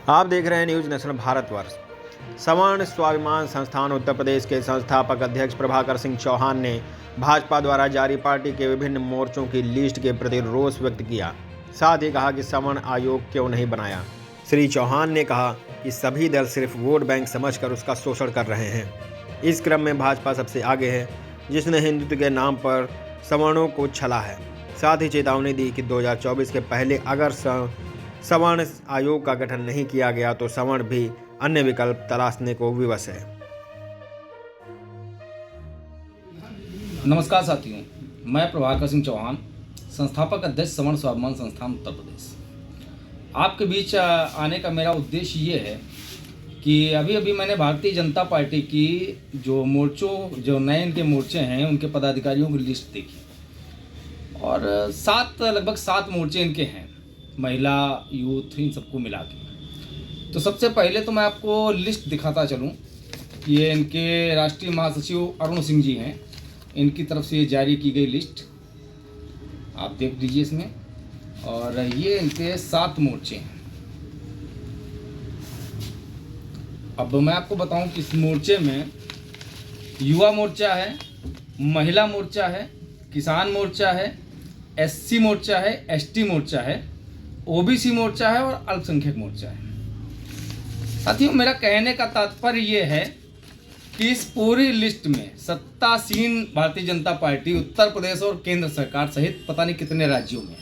आप देख रहे हैं न्यूज नेशनल भारतवर्ष। सवर्ण स्वाभिमान संस्थान उत्तर प्रदेश के संस्थापक अध्यक्ष प्रभाकर सिंह चौहान ने भाजपा द्वारा जारी पार्टी के विभिन्न मोर्चों की लिस्ट के प्रति रोष व्यक्त किया। साथ ही कहा कि सवर्ण आयोग क्यों नहीं बनाया। श्री चौहान ने कहा कि सभी दल सिर्फ वोट बैंक समझकर उसका शोषण कर रहे हैं। इस क्रम में भाजपा सबसे आगे है, जिसने हिंदुत्व के नाम पर सवर्णों को छला है। साथ ही चेतावनी दी कि 2024 के पहले अगर सवर्ण आयोग का गठन नहीं किया गया तो सवर्ण भी अन्य विकल्प तलाशने को विवश है। नमस्कार साथियों, मैं प्रभाकर सिंह चौहान, संस्थापक अध्यक्ष सवर्ण स्वाभिमान संस्थान उत्तर प्रदेश। आपके बीच आने का मेरा उद्देश्य ये है कि अभी मैंने भारतीय जनता पार्टी की जो नए इनके मोर्चे हैं उनके पदाधिकारियों की लिस्ट देखी और लगभग 7 मोर्चे इनके हैं, महिला, यूथ, इन सबको मिला के। तो सबसे पहले तो मैं आपको लिस्ट दिखाता चलूं। ये इनके राष्ट्रीय महासचिव अरुण सिंह जी हैं, इनकी तरफ से ये जारी की गई लिस्ट आप देख लीजिए इसमें। और ये इनके 7 मोर्चे हैं। अब मैं आपको बताऊं कि इस मोर्चे में युवा मोर्चा है, महिला मोर्चा है, किसान मोर्चा है, एससी मोर्चा है, एसटी मोर्चा है, ओबीसी मोर्चा है और अल्पसंख्यक मोर्चा है। साथियों, मेरा कहने का तात्पर्य ये है कि इस पूरी लिस्ट में सत्तासीन भारतीय जनता पार्टी उत्तर प्रदेश और केंद्र सरकार सहित पता नहीं कितने राज्यों में,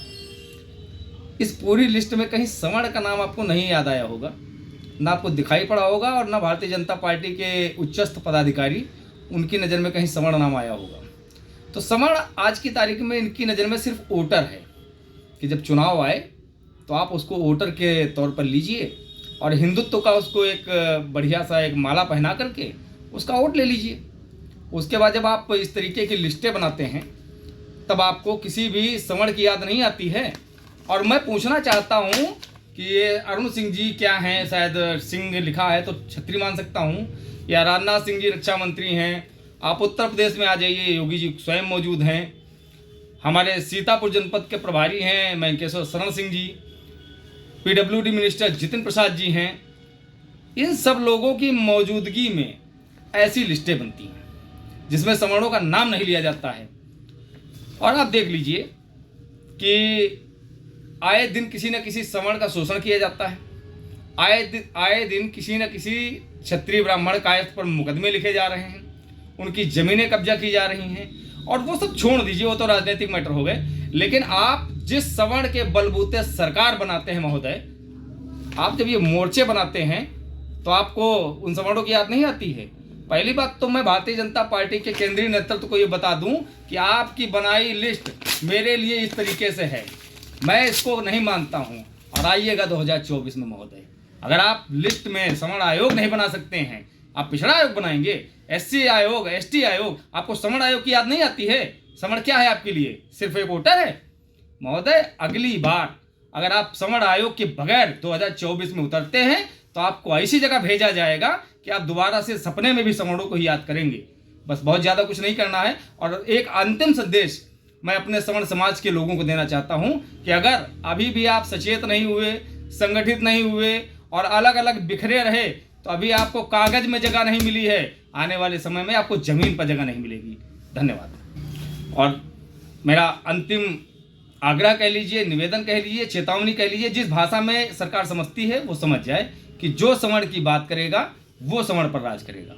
इस पूरी लिस्ट में कहीं सवर्ण का नाम आपको नहीं याद आया होगा, ना आपको दिखाई पड़ा होगा और ना भारतीय जनता पार्टी के उच्चस्थ पदाधिकारी उनकी नज़र में कहीं सवर्ण नाम आया होगा। तो सवर्ण आज की तारीख में इनकी नज़र में सिर्फ वोटर है कि जब चुनाव आए तो आप उसको वोटर के तौर पर लीजिए और हिंदुत्व का उसको एक बढ़िया सा एक माला पहना करके उसका वोट ले लीजिए। उसके बाद जब आप इस तरीके की लिस्टें बनाते हैं तब आपको किसी भी सवर्ण की याद नहीं आती है। और मैं पूछना चाहता हूं कि ये अरुण सिंह जी क्या हैं, शायद सिंह लिखा है तो छत्री मान सकता हूं, या राजनाथ सिंह जी रक्षा मंत्री हैं। आप उत्तर प्रदेश में आ जाइए, योगी जी स्वयं मौजूद हैं। हमारे सीतापुर जनपद के प्रभारी हैं मैंकेश्वर शरण सिंह जी, पीडब्ल्यूडी मिनिस्टर जितिन प्रसाद जी हैं। इन सब लोगों की मौजूदगी में ऐसी लिस्टें बनती हैं जिसमें सवर्णों का नाम नहीं लिया जाता है। और आप देख लीजिए कि आए दिन किसी न किसी सवर्ण का शोषण किया जाता है। आए दिन किसी न किसी क्षत्रिय ब्राह्मण कायस्थ पर मुकदमे लिखे जा रहे हैं, उनकी ज़मीनें कब्जा की जा रही हैं। और वो सब छोड़ दीजिए, वो तो राजनीतिक मैटर हो गए। लेकिन आप जिस सवर्ण के बलबूते सरकार बनाते हैं महोदय, आप जब ये मोर्चे बनाते हैं तो आपको उन सवर्णों की याद नहीं आती है। पहली बात तो मैं भारतीय जनता पार्टी के केंद्रीय नेतृत्व को ये बता दूं कि आपकी बनाई लिस्ट मेरे लिए इस तरीके से है, मैं इसको नहीं मानता हूं। और आइएगा 2024 में महोदय, अगर आप लिस्ट में सवर्ण आयोग नहीं बना सकते हैं, आप पिछड़ा आयोग बनाएंगे, एससी आयोग, एसटी आयोग, आपको सवर्ण आयोग की याद नहीं आती है। सवर्ण क्या है आपके लिए? सिर्फ एक वोटर है महोदय। अगली बार अगर आप सवर्ण आयोग के बगैर 2024 में उतरते हैं तो आपको ऐसी जगह भेजा जाएगा कि आप दोबारा से सपने में भी सवर्णों को ही याद करेंगे। बस बहुत ज़्यादा कुछ नहीं करना है। और एक अंतिम संदेश मैं अपने सवर्ण समाज के लोगों को देना चाहता हूं कि अगर अभी भी आप सचेत नहीं हुए, संगठित नहीं हुए और अलग अलग बिखरे रहे तो अभी आपको कागज में जगह नहीं मिली है, आने वाले समय में आपको जमीन पर जगह नहीं मिलेगी। धन्यवाद। और मेरा अंतिम आग्रह कह लीजिए, निवेदन कह लीजिए, चेतावनी कह लीजिए, जिस भाषा में सरकार समझती है वो समझ जाए कि जो सवर्ण की बात करेगा वो सवर्ण पर राज करेगा।